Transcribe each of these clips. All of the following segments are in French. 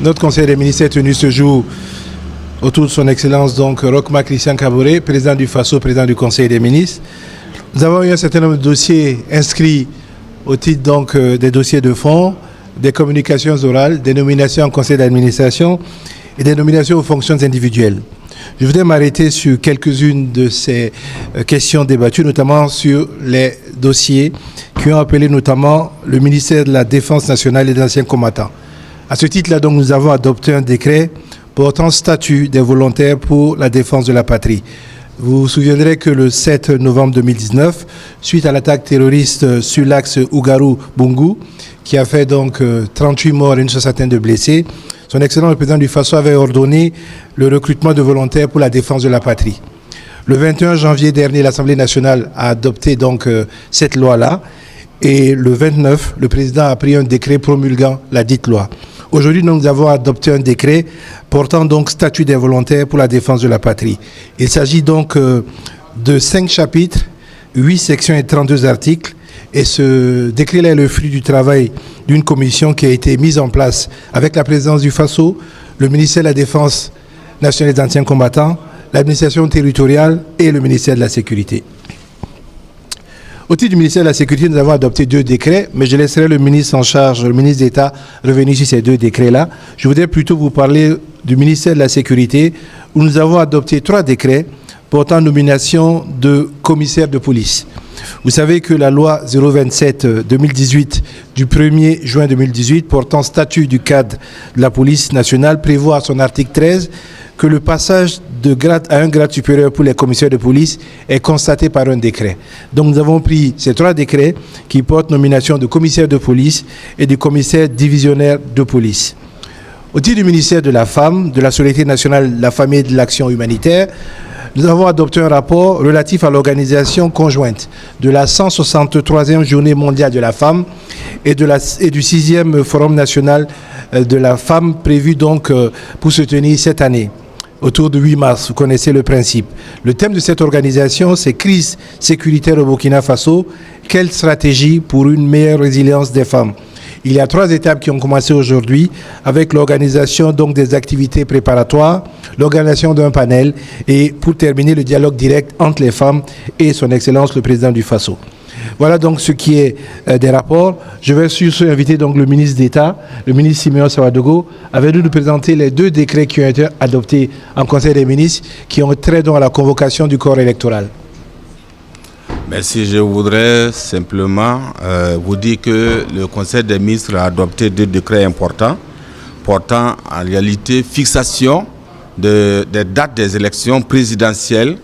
Notre conseil des ministres est tenu ce jour autour de son excellence, donc Roch-Marc Christian Kaboré, président du FASO, président du conseil des ministres. Nous avons eu un certain nombre de dossiers inscrits au titre donc des dossiers de fonds, des communications orales, des nominations en conseil d'administration et des nominations aux fonctions individuelles. Je voudrais m'arrêter sur quelques-unes de ces questions débattues, notamment sur les dossiers qui ont appelé notamment le ministère de la Défense nationale et des anciens combattants. À ce titre-là, donc, nous avons adopté un décret portant statut des volontaires pour la défense de la patrie. Vous vous souviendrez que le 7 novembre 2019, suite à l'attaque terroriste sur l'axe Ougarou-Bungu, qui a fait donc 38 morts et une soixantaine de blessés, son Excellence le président du FASO avait ordonné le recrutement de volontaires pour la défense de la patrie. Le 21 janvier dernier, l'Assemblée nationale a adopté donc cette loi-là, et le 29, le président a pris un décret promulguant la dite loi. Aujourd'hui, nous avons adopté un décret portant donc statut des volontaires pour la défense de la patrie. Il s'agit donc de 5 chapitres, 8 sections et 32 articles. Et ce décret-là est le fruit du travail d'une commission qui a été mise en place avec la présidence du FASO, le ministère de la Défense nationale des anciens combattants, l'administration territoriale et le ministère de la Sécurité. Au titre du ministère de la Sécurité, nous avons adopté 2 décrets, mais je laisserai le ministre en charge, le ministre d'État, revenir sur ces 2 décrets-là. Je voudrais plutôt vous parler du ministère de la Sécurité, où nous avons adopté 3 décrets portant nomination de commissaires de police. Vous savez que la loi 027-2018 du 1er juin 2018 portant statut du cadre de la police nationale prévoit à son article 13 que le passage de grade à un grade supérieur pour les commissaires de police est constaté par un décret. Donc nous avons pris ces 3 décrets qui portent nomination de commissaire de police et de commissaire divisionnaire de police. Au titre du ministère de la Femme, de la Solidarité nationale, de la famille et de l'action humanitaire, nous avons adopté un rapport relatif à l'organisation conjointe de la 163e journée mondiale de la femme et du 6e forum national de la femme prévu donc pour se tenir cette année, autour du 8 mars. Vous connaissez le principe. Le thème de cette organisation, c'est crise sécuritaire au Burkina Faso. Quelle stratégie pour une meilleure résilience des femmes? Il y a 3 étapes qui ont commencé aujourd'hui avec l'organisation donc des activités préparatoires, l'organisation d'un panel et pour terminer le dialogue direct entre les femmes et son Excellence le président du FASO. Voilà donc ce qui est des rapports. Je vais surtout inviter donc le ministre d'État, le ministre Simeon Sawadogo, avec nous présenter les 2 décrets qui ont été adoptés en Conseil des ministres qui ont trait donc à la convocation du corps électoral. Merci. Je voudrais simplement vous dire que le Conseil des ministres a adopté 2 décrets importants portant en réalité fixation des dates des élections présidentielles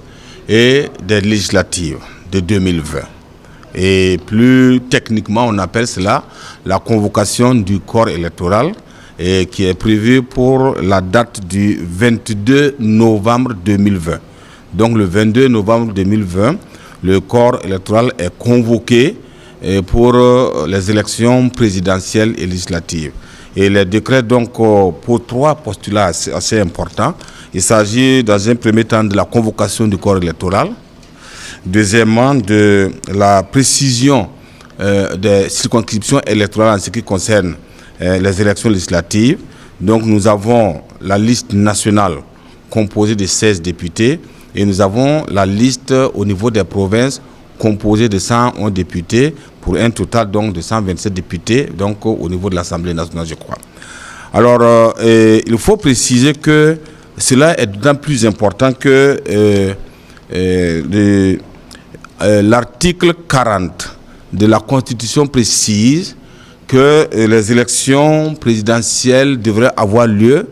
et des législatives de 2020. Et plus techniquement, on appelle cela la convocation du corps électoral et qui est prévue pour la date du 22 novembre 2020. Donc le 22 novembre 2020, le corps électoral est convoqué pour les élections présidentielles et législatives. Et les décrets, donc, pour 3 postulats assez importants. Il s'agit, dans un premier temps, de la convocation du corps électoral. Deuxièmement, de la précision des circonscriptions électorales en ce qui concerne les élections législatives. Donc, nous avons la liste nationale composée de 16 députés. Et nous avons la liste au niveau des provinces composée de 111 députés pour un total donc de 127 députés donc au niveau de l'Assemblée nationale, je crois. Alors, il faut préciser que cela est d'autant plus important que l'article 40 de la Constitution précise que les élections présidentielles devraient avoir lieu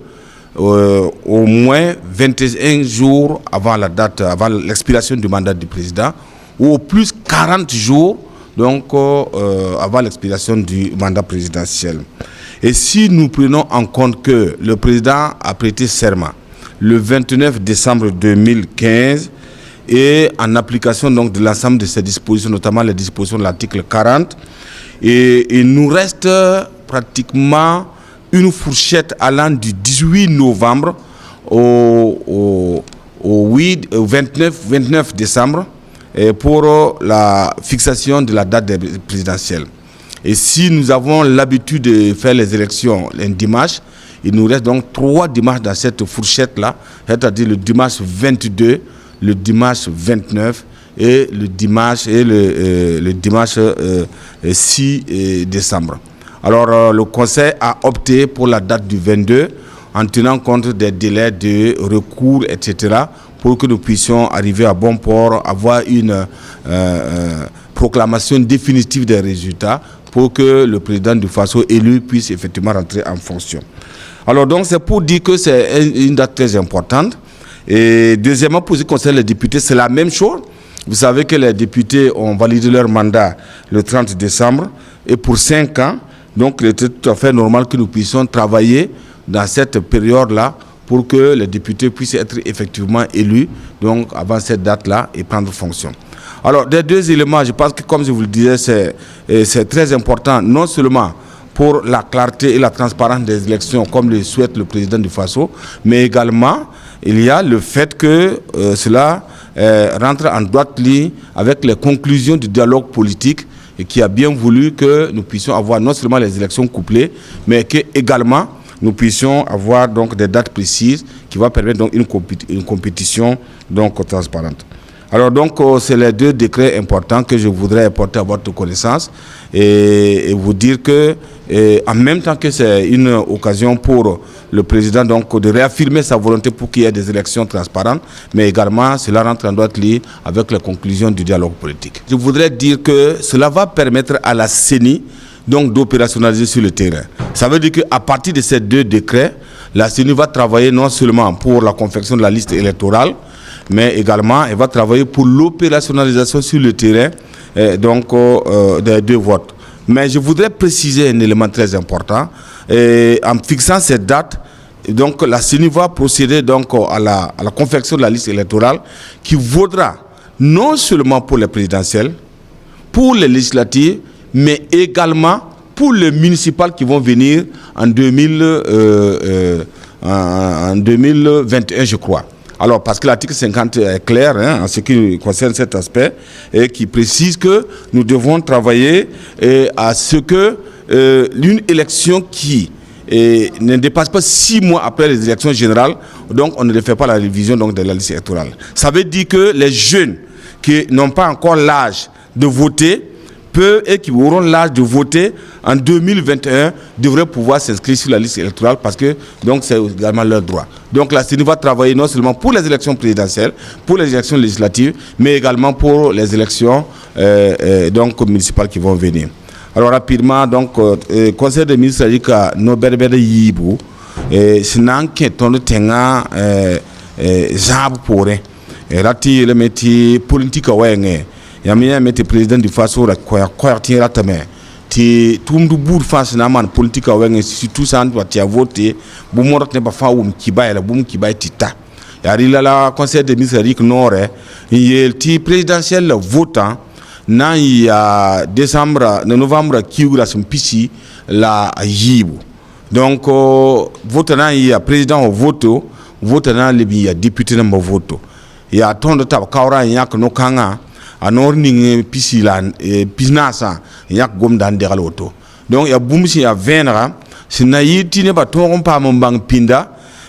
au moins 21 jours avant la date, avant l'expiration du mandat du président, ou au plus 40 jours donc, avant l'expiration du mandat présidentiel. Et si nous prenons en compte que le président a prêté serment le 29 décembre 2015 et en application donc, de l'ensemble de ces dispositions, notamment les dispositions de l'article 40, et il nous reste pratiquement une fourchette allant du 18 novembre au 29 décembre pour la fixation de la date présidentielle. Et si nous avons l'habitude de faire les élections un dimanche, il nous reste donc 3 dimanches dans cette fourchette-là, c'est-à-dire le dimanche 22, le dimanche 29 et le dimanche, le dimanche 6 décembre. Alors le Conseil a opté pour la date du 22 en tenant compte des délais de recours, etc., pour que nous puissions arriver à bon port, avoir une proclamation définitive des résultats pour que le président du Faso élu puisse effectivement rentrer en fonction. Alors donc c'est pour dire que c'est une date très importante. Et deuxièmement, pour ce qui concerne les députés, c'est la même chose. Vous savez que les députés ont validé leur mandat le 30 décembre et pour 5 ans. Donc il est tout à fait normal que nous puissions travailler dans cette période-là pour que les députés puissent être effectivement élus donc avant cette date-là et prendre fonction. Alors, des 2 éléments, je pense que comme je vous le disais, c'est très important, non seulement pour la clarté et la transparence des élections, comme le souhaite le président du Faso, mais également, il y a le fait que cela rentre en droite ligne avec les conclusions du dialogue politique et qui a bien voulu que nous puissions avoir non seulement les élections couplées, mais que également nous puissions avoir donc des dates précises qui vont permettre donc une compétition donc transparente. Alors donc c'est les 2 décrets importants que je voudrais apporter à votre connaissance et vous dire que en même temps que c'est une occasion pour le président donc de réaffirmer sa volonté pour qu'il y ait des élections transparentes, mais également cela rentre en droite ligne avec les conclusions du dialogue politique. Je voudrais dire que cela va permettre à la CENI donc d'opérationnaliser sur le terrain. Ça veut dire qu'à partir de ces 2 décrets, la CENI va travailler non seulement pour la confection de la liste électorale, mais également elle va travailler pour l'opérationnalisation sur le terrain des 2 votes. Mais je voudrais préciser un élément très important. En fixant cette date, donc la CENI va procéder donc à la confection de la liste électorale qui vaudra non seulement pour les présidentielles, pour les législatives, mais également pour les municipales qui vont venir en 2021, je crois. Alors, parce que l'article 50 est clair en ce qui concerne cet aspect et qui précise que nous devons travailler à ce que l'une élection qui ne dépasse pas 6 mois après les élections générales, donc on ne fait pas la révision donc, de la liste électorale. Ça veut dire que les jeunes qui n'ont pas encore l'âge de voter, et qui auront l'âge de voter en 2021 devraient pouvoir s'inscrire sur la liste électorale parce que donc c'est également leur droit. Donc la CENI va travailler non seulement pour les élections présidentielles, pour les élections législatives, mais également pour les élections donc municipales qui vont venir. Alors rapidement, donc Conseil des ministres a dit que nos berbères yibu, sinon qui est en tenga jab pour et rati le métier politique ouais. Yamia mette président du Faso la quoi tira tamé ti tumdu bour face na man politique awen surtout ça doit y voter bu morot ne ba fawum kibay la bum kibay tita yari la conseil des ministres rik nore yel ti présidentiel votant na ya décembre novembre kiura sum pisi la yibu donc votant na ya président au voto na libi ya député na voto ya ton de tab kawra yak no kanga anor ning pisilan pisnasa yak gom dan de galoto donc ya bumsi ya venra sina yiti ne ba ton pa mbang pinda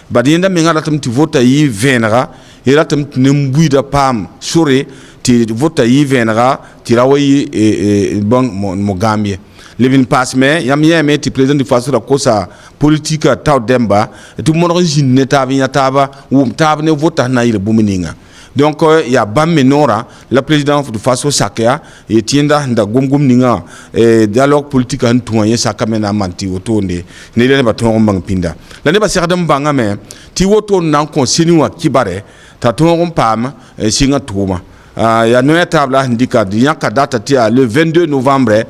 ba dinda me ngala tam ti vota yi venra ira tam ne mbuida pam sore ti vota yi venra ti rawi bon mo gambie levin pass me yam yeme ti président du Faso la kosa politique taw demba tu mo no jinne tabi ya taba wum tab ne vota na ile bumininga. Donc il y a Bam Menora, le président du Faso Sakea, et Tienda Nda Gumgum Ninga, et dialogue politique en Touanye Sakamena Manti autour de Nélène Baton Bang Pinda. L'année passée, Bangame, Tiwoto Nan Consinua Kibare, Taton Pam, et Singa Touma. Il y a une table indiquée, il y a une date le 22 novembre,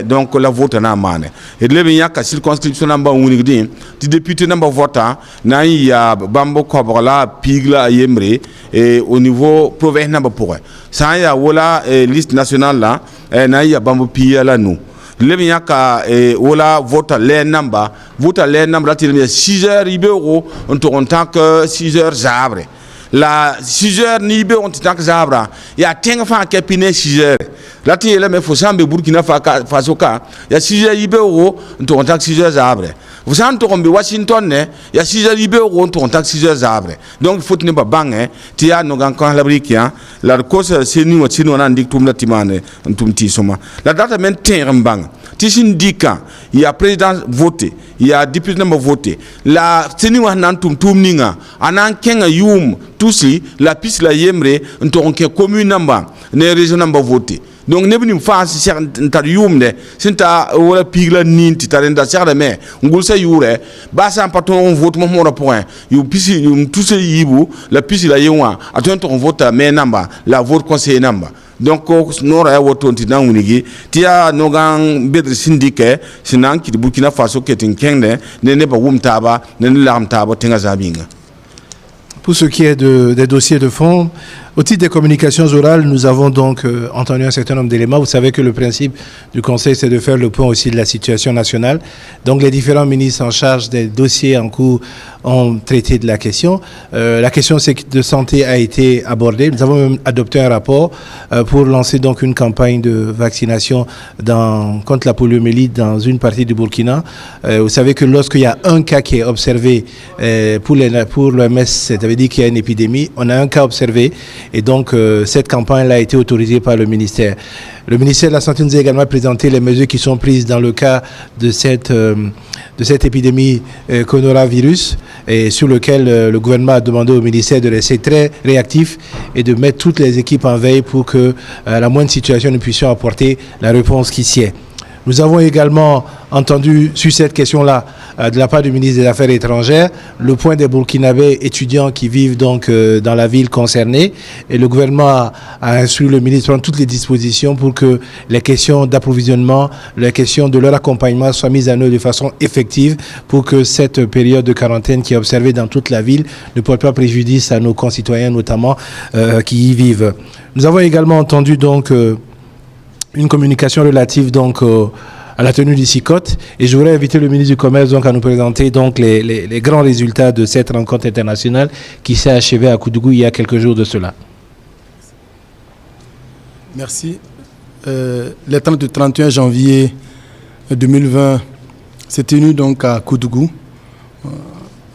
donc la vote na mane. Et le il y a une circonscription namba unique, ti député namba votant, na il y a Bambo Kobala, Pigla Yemre, et au niveau province namba pour. Ça y a voilà liste nationale là, na il y a Bambo Pia là nous. Le il y a voilà vote les number là, il y a 6 heures ibero, en tant que 6 heures zabre. la 6 heures ni be on titak zabra ya tenga fa ke pine 6 heures la ti ele me fo sambe Burkina Faso ka ya 6 heures ibe o to on tak 6 heures zabre vous savez to kombe Washington ne ya 6 heures ibe o to on tak 6 heures zabre donc faut ne ba bange ti ya no gan kan la brikia la cause c'est ni wati no nan dik tum la timane tum ti soma la date men tenga mbang ti sindika il y a président voté il y a député number voté la teni wa nan tum ninga anan kenga yum tusi la piste la yemre ntonke commune namba ne région namba voté donc ne bini fa si ntar yum de sinta wala pigla ninti tarenda serre me ngul sa yure ba sa paton on vote mo mo point yu pisi yum tusi yibu la piste la yewa aton to vote me namba la vote conseiller namba donc nora ya woto ntina wunigi tia nogan bedre syndike sinan ki Burkina Faso ketin kende ne ba wumtaba ne lamtaba tinga zabinga. Pour ce qui est des dossiers de fond, au titre des communications orales, nous avons donc entendu un certain nombre d'éléments. Vous savez que le principe du Conseil, c'est de faire le point aussi de la situation nationale. Donc les différents ministres en charge des dossiers en cours ont traité de la question. La question de santé a été abordée. Nous avons même adopté un rapport pour lancer donc une campagne de vaccination contre la poliomyélite dans une partie du Burkina. Vous savez que lorsqu'il y a un cas qui est observé pour l'OMS, ça veut dire qu'il y a une épidémie. On a un cas observé. Et donc, cette campagne-là a été autorisée par le ministère. Le ministère de la Santé nous a également présenté les mesures qui sont prises dans le cas de cette épidémie coronavirus, et sur lequel le gouvernement a demandé au ministère de rester très réactif et de mettre toutes les équipes en veille pour que, à la moindre situation, nous puissions apporter la réponse qui s'y est. Nous avons également entendu sur cette question-là, de la part du ministre des Affaires étrangères, le point des Burkinabés étudiants qui vivent donc dans la ville concernée. Et le gouvernement a instruit le ministre de prendre toutes les dispositions pour que les questions d'approvisionnement, les questions de leur accompagnement soient mises en œuvre de façon effective pour que cette période de quarantaine qui est observée dans toute la ville ne porte pas préjudice à nos concitoyens, notamment qui y vivent. Nous avons également entendu donc une communication relative donc à la tenue du CICOT, et je voudrais inviter le ministre du Commerce donc à nous présenter donc les grands résultats de cette rencontre internationale qui s'est achevée à Koudougou il y a quelques jours de cela. Merci. Le 31 janvier 2020 s'est tenu donc à Koudougou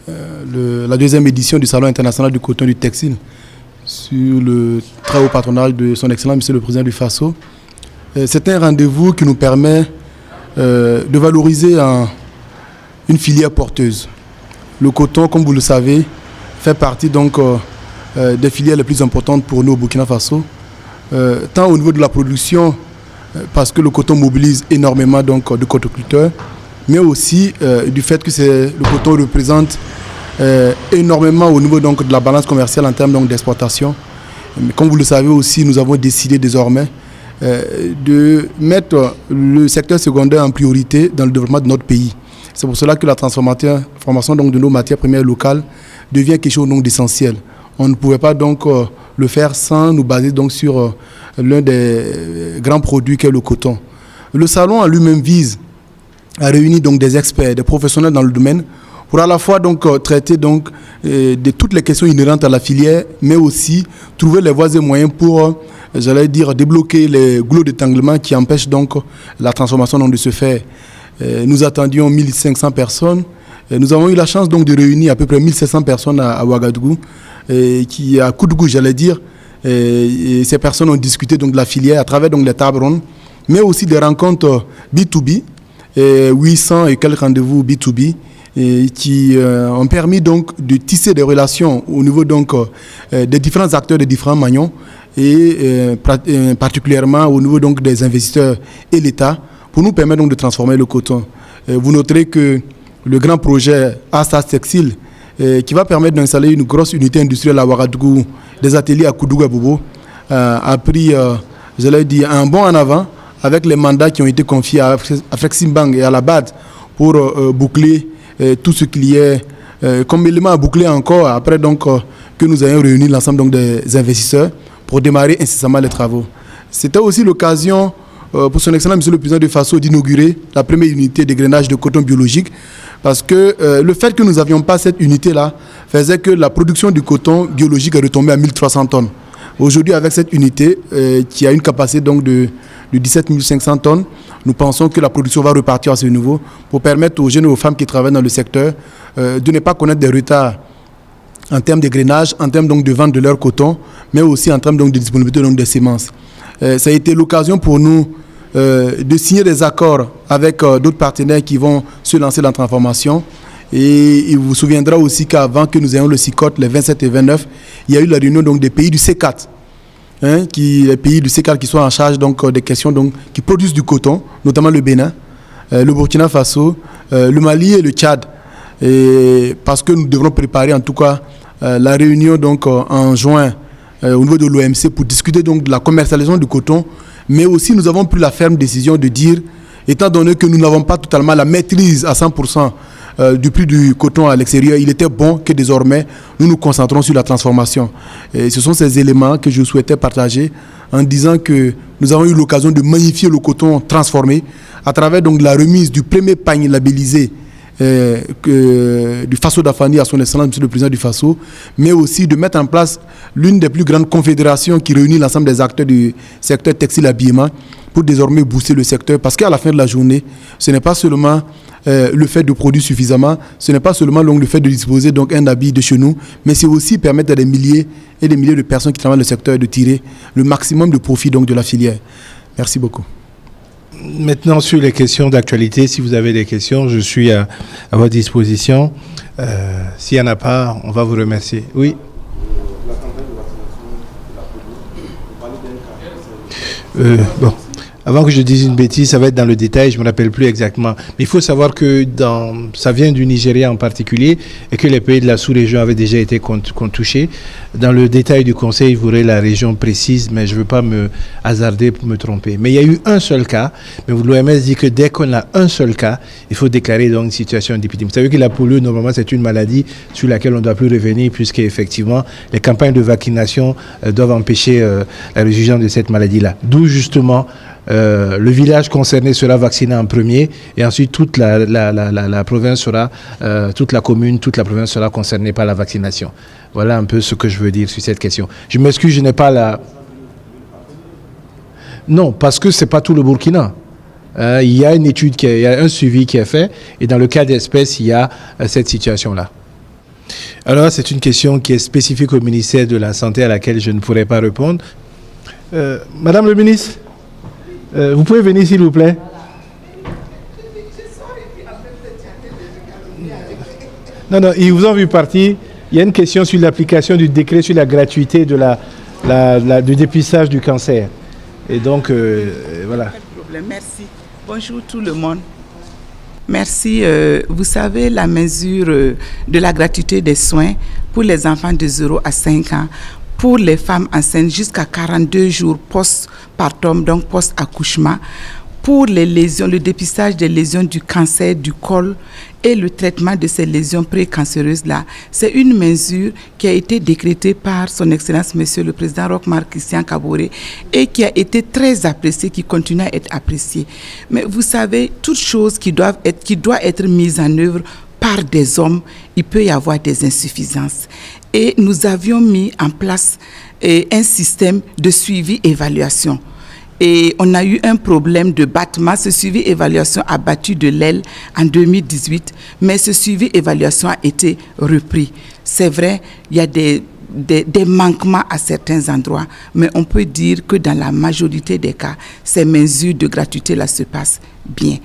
la deuxième édition du Salon international du coton du textile sur le très haut patronage de son Excellence Monsieur le Président du Faso. C'est un rendez-vous qui nous permet de valoriser une filière porteuse. Le coton, comme vous le savez, fait partie donc des filières les plus importantes pour nous au Burkina Faso, tant au niveau de la production, parce que le coton mobilise énormément donc de cotoculteurs, mais aussi du fait que le coton représente énormément au niveau donc de la balance commerciale en termes donc d'exportation. Mais comme vous le savez aussi, nous avons décidé désormais de mettre le secteur secondaire en priorité dans le développement de notre pays. C'est pour cela que la transformation donc de nos matières premières locales devient quelque chose d'essentiel. On ne pouvait pas donc le faire sans nous baser donc sur l'un des grands produits qu'est le coton. Le salon en lui-même vise à réunir donc des experts, des professionnels dans le domaine pour à la fois donc traiter donc de toutes les questions inhérentes à la filière, mais aussi trouver les voies et moyens pour débloquer les goulots d'étranglement qui empêchent donc la transformation donc de se faire. Nous attendions 1500 personnes. Nous avons eu la chance donc de réunir à peu près 1700 personnes à Ouagadougou, à Koudougou, et ces personnes ont discuté donc de la filière à travers donc les tables rondes, mais aussi des rencontres B2B, 800 et quelques rendez-vous B2B, qui ont permis donc de tisser des relations au niveau donc des différents acteurs, des différents maillons, et particulièrement au niveau donc des investisseurs et l'État, pour nous permettre donc de transformer le coton. Vous noterez que le grand projet Asas Textile, qui va permettre d'installer une grosse unité industrielle à Ouagadougou, des ateliers à Koudougou et Bobo, a pris, un bond en avant avec les mandats qui ont été confiés à Fleximbank et à la BAD pour boucler tout ce qu'il y a comme élément à boucler encore après donc que nous ayons réuni l'ensemble donc des investisseurs pour démarrer incessamment les travaux. C'était aussi l'occasion pour son Excellence Monsieur le Président du Faso d'inaugurer la première unité de grainage de coton biologique Parce que le fait que nous n'avions pas cette unité-là faisait que la production du coton biologique est retombée à 1300 tonnes. Aujourd'hui, avec cette unité qui a une capacité donc de 17 500 tonnes, nous pensons que la production va repartir à ce niveau pour permettre aux jeunes et aux femmes qui travaillent dans le secteur de ne pas connaître des retards en termes de grainage, en termes donc de vente de leur coton, mais aussi en termes donc de disponibilité donc des semences. Ça a été l'occasion pour nous de signer des accords avec d'autres partenaires qui vont se lancer dans la transformation. Et il vous souviendra aussi qu'avant que nous ayons le CICOT, les 27 et 29, il y a eu la réunion donc, des pays du C4. Les pays du C4 qui sont en charge donc, des questions donc, qui produisent du coton, notamment le Bénin, le Burkina Faso, le Mali et le Tchad. Et parce que nous devrons préparer en tout cas la réunion donc, en juin au niveau de l'OMC pour discuter donc, de la commercialisation du coton. Mais aussi nous avons pris la ferme décision de dire, étant donné que nous n'avons pas totalement la maîtrise à 100% du prix du coton à l'extérieur, il était bon que désormais nous nous concentrons sur la transformation. Et ce sont ces éléments que je souhaitais partager en disant que nous avons eu l'occasion de magnifier le coton transformé à travers donc la remise du premier panier labellisé du Faso d'Afani à son excellence, monsieur le président du Faso, mais aussi de mettre en place l'une des plus grandes confédérations qui réunit l'ensemble des acteurs du secteur textile habillement pour désormais booster le secteur. Parce qu'à la fin de la journée, ce n'est pas seulement le fait de produire suffisamment, ce n'est pas seulement donc, le fait de disposer donc, un habit de chez nous, mais c'est aussi permettre à des milliers et des milliers de personnes qui travaillent dans le secteur de tirer le maximum de profit donc, de la filière. Merci beaucoup. Maintenant, sur les questions d'actualité, si vous avez des questions, je suis à votre disposition. S'il n'y en a pas, on va vous remercier. Oui. Bon. Avant que je dise une bêtise, ça va être dans le détail, je ne me rappelle plus exactement. Mais il faut savoir que ça vient du Nigeria en particulier et que les pays de la sous-région avaient déjà été touchés. Dans le détail du conseil, vous aurez la région précise, mais je ne veux pas me hasarder pour me tromper. Mais il y a eu un seul cas, mais l'OMS dit que dès qu'on a un seul cas, il faut déclarer donc une situation d'épidémie. Vous savez que la polio, normalement, c'est une maladie sur laquelle on ne doit plus revenir puisqu'effectivement, les campagnes de vaccination doivent empêcher la résurgence de cette maladie-là. D'où justement le village concerné sera vacciné en premier et ensuite toute la province sera, toute la commune, toute la province sera concernée par la vaccination. Voilà un peu ce que je veux dire sur cette question. Je m'excuse, je n'ai pas la... Non, parce que ce n'est pas tout le Burkina. Il y a une étude, il y a un suivi qui est fait et dans le cas d'espèce, il y a cette situation-là. Alors, c'est une question qui est spécifique au ministère de la Santé à laquelle je ne pourrais pas répondre. Madame le ministre, vous pouvez venir s'il vous plaît. Non, ils vous ont vu partir. Il y a une question sur l'application du décret sur la gratuité de du dépistage du cancer. Et donc, voilà. Pas de problème, merci. Bonjour tout le monde. Merci. Vous savez, la mesure de la gratuité des soins pour les enfants de 0 à 5 ans, pour les femmes enceintes jusqu'à 42 jours post-partum, donc post-accouchement, pour les lésions, le dépistage des lésions du cancer du col et le traitement de ces lésions précancéreuses-là, c'est une mesure qui a été décrétée par son Excellence, Monsieur le Président Roch-Marc Christian Kaboré, et qui a été très appréciée, qui continue à être appréciée. Mais vous savez, toute chose qui doit être mise en œuvre par des hommes, il peut y avoir des insuffisances. Et nous avions mis en place un système de suivi-évaluation. Et on a eu un problème de battement. Ce suivi-évaluation a battu de l'aile en 2018, mais ce suivi-évaluation a été repris. C'est vrai, il y a des manquements à certains endroits, mais on peut dire que dans la majorité des cas, ces mesures de gratuité-là se passent bien.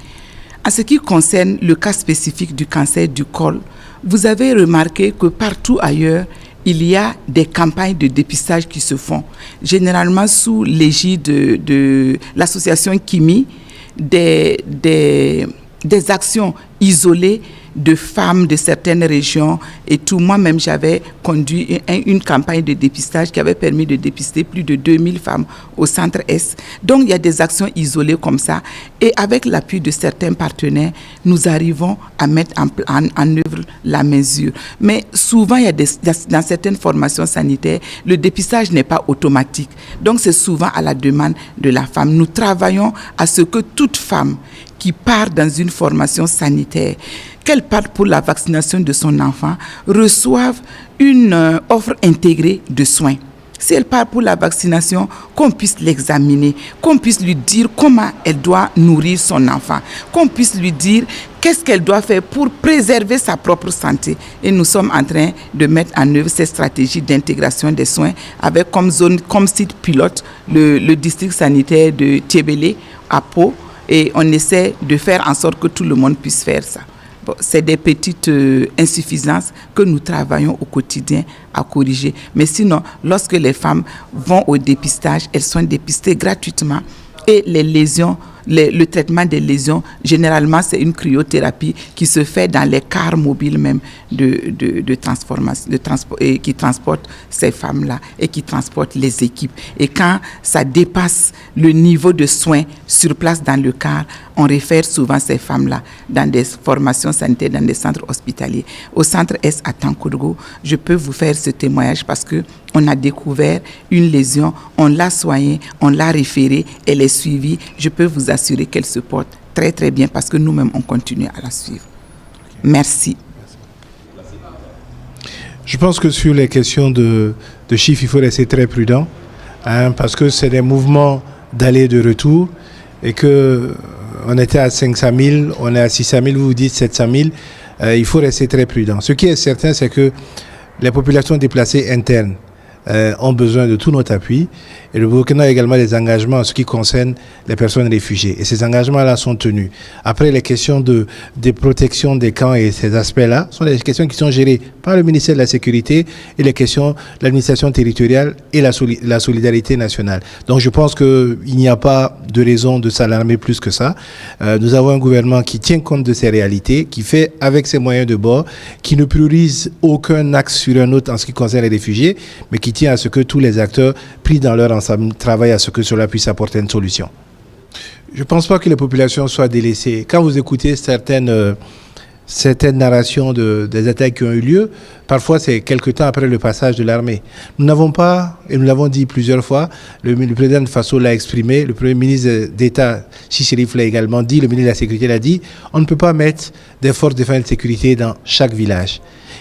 En ce qui concerne le cas spécifique du cancer du col, vous avez remarqué que partout ailleurs, il y a des campagnes de dépistage qui se font, généralement sous l'égide de l'association Kimi, des actions isolées de femmes de certaines régions et tout. Moi-même, j'avais conduit une campagne de dépistage qui avait permis de dépister plus de 2000 femmes au centre Est. Donc, il y a des actions isolées comme ça. Et avec l'appui de certains partenaires, nous arrivons à mettre en œuvre la mesure. Mais souvent, il y a dans certaines formations sanitaires, le dépistage n'est pas automatique. Donc, c'est souvent à la demande de la femme. Nous travaillons à ce que toute femme qui part dans une formation sanitaire, qu'elle parte pour la vaccination de son enfant reçoive une offre intégrée de soins. Si elle part pour la vaccination, qu'on puisse l'examiner, qu'on puisse lui dire comment elle doit nourrir son enfant, qu'on puisse lui dire qu'est-ce qu'elle doit faire pour préserver sa propre santé. Et nous sommes en train de mettre en œuvre cette stratégie d'intégration des soins avec comme site pilote le district sanitaire de Tiebélé à Pau, et on essaie de faire en sorte que tout le monde puisse faire ça. Bon, c'est des petites insuffisances que nous travaillons au quotidien à corriger. Mais sinon, lorsque les femmes vont au dépistage, elles sont dépistées gratuitement. Et les lésions, le traitement des lésions, généralement, c'est une cryothérapie qui se fait dans les cars mobiles même de transformation, et qui transportent ces femmes-là et qui transportent les équipes. Et quand ça dépasse le niveau de soins sur place dans le car, on réfère souvent ces femmes-là dans des formations sanitaires, dans des centres hospitaliers. Au centre S à Tankourgo, je peux vous faire ce témoignage parce qu'on a découvert une lésion, on l'a soignée, on l'a référée, elle est suivie. Je peux vous assurer qu'elle se porte très très bien parce que nous-mêmes on continue à la suivre. Merci. Je pense que sur les questions de chiffres, il faut rester très prudent, parce que c'est des mouvements d'aller et de retour et que on était à 500 000, on est à 600 000, vous dites 700 000, il faut rester très prudent. Ce qui est certain, c'est que les populations déplacées internes ont besoin de tout notre appui. Et le Burkina a également des engagements en ce qui concerne les personnes réfugiées. Et ces engagements-là sont tenus. Après, les questions de protection des camps et ces aspects-là sont des questions qui sont gérées par le ministère de la Sécurité et les questions de l'administration territoriale et la solidarité nationale. Donc je pense qu'il n'y a pas de raison de s'alarmer plus que ça. Nous avons un gouvernement qui tient compte de ces réalités, qui fait avec ses moyens de bord, qui ne priorise aucun axe sur un autre en ce qui concerne les réfugiés, mais qui tient à ce que tous les acteurs pris dans leur ensemble travaillent à ce que cela puisse apporter une solution. Je ne pense pas que les populations soient délaissées. Quand vous écoutez certaines narrations des attaques qui ont eu lieu, parfois c'est quelque temps après le passage de l'armée. Nous n'avons pas, et nous l'avons dit plusieurs fois, le président de Faso l'a exprimé, le premier ministre d'État, Chichérif, l'a également dit, le ministre de la Sécurité l'a dit, on ne peut pas mettre des forces de défense et de sécurité dans chaque village.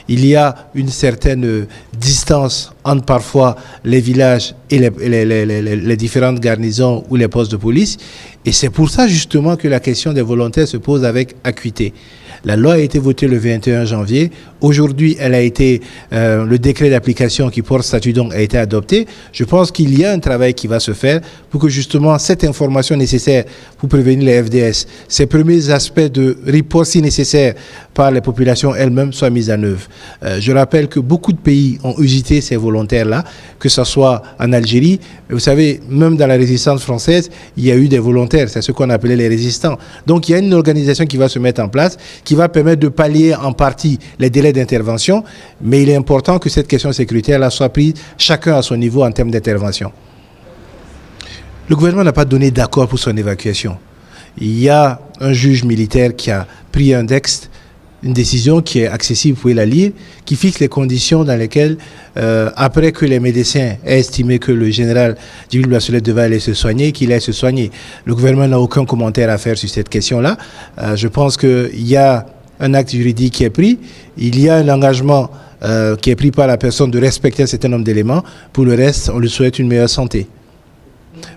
Il y a une certaine distance entre parfois les villages et les différentes garnisons ou les postes de police. Et c'est pour ça justement que la question des volontaires se pose avec acuité. La loi a été votée le 21 janvier. Aujourd'hui, elle a été, le décret d'application qui porte statut donc a été adopté. Je pense qu'il y a un travail qui va se faire pour que justement cette information nécessaire pour prévenir les FDS, ces premiers aspects de riposte si nécessaires par les populations elles-mêmes soient mis en œuvre. Je rappelle que beaucoup de pays ont usité ces volontaires-là, que ce soit en Algérie. Vous savez, même dans la résistance française, il y a eu des volontaires, c'est ce qu'on appelait les résistants. Donc il y a une organisation qui va se mettre en place, qui va permettre de pallier en partie les délais d'intervention, mais il est important que cette question sécuritaire-là soit prise chacun à son niveau en termes d'intervention. Le gouvernement n'a pas donné d'accord pour son évacuation. Il y a un juge militaire qui a pris un texte, une décision qui est accessible, vous pouvez la lire, qui fixe les conditions dans lesquelles, après que les médecins aient estimé que le général Djibril Bachelet devait aller se soigner, qu'il aille se soigner. Le gouvernement n'a aucun commentaire à faire sur cette question-là. Je pense qu'il y a un acte juridique qui est pris, il y a un engagement qui est pris par la personne de respecter un certain nombre d'éléments. Pour le reste, on lui souhaite une meilleure santé.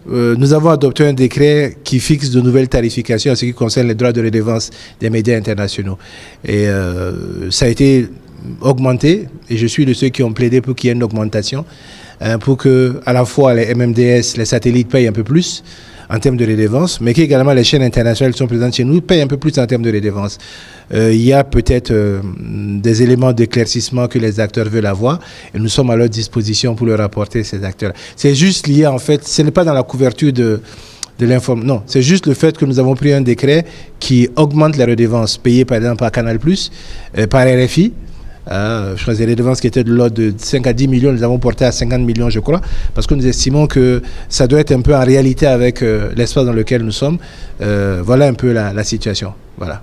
Nous avons adopté un décret qui fixe de nouvelles tarifications en ce qui concerne les droits de redevance des médias internationaux. Et ça a été augmenté, et je suis de ceux qui ont plaidé pour qu'il y ait une augmentation, pour que à la fois les MMDS, les satellites payent un peu plus en termes de redevance, mais qu'également les chaînes internationales qui sont présentes chez nous payent un peu plus en termes de redevance. Il y a peut-être des éléments d'éclaircissement que les acteurs veulent avoir, et nous sommes à leur disposition pour leur apporter ces acteurs. C'est juste lié, en fait, ce n'est pas dans la couverture de l'information. Non, c'est juste le fait que nous avons pris un décret qui augmente les redevances payées par exemple par Canal+, par RFI. Je crois que les redevances qui étaient de l'ordre de 5 à 10 millions, nous avons porté à 50 millions, je crois, parce que nous estimons que ça doit être un peu en réalité avec l'espace dans lequel nous sommes. Voilà un peu la situation. Voilà.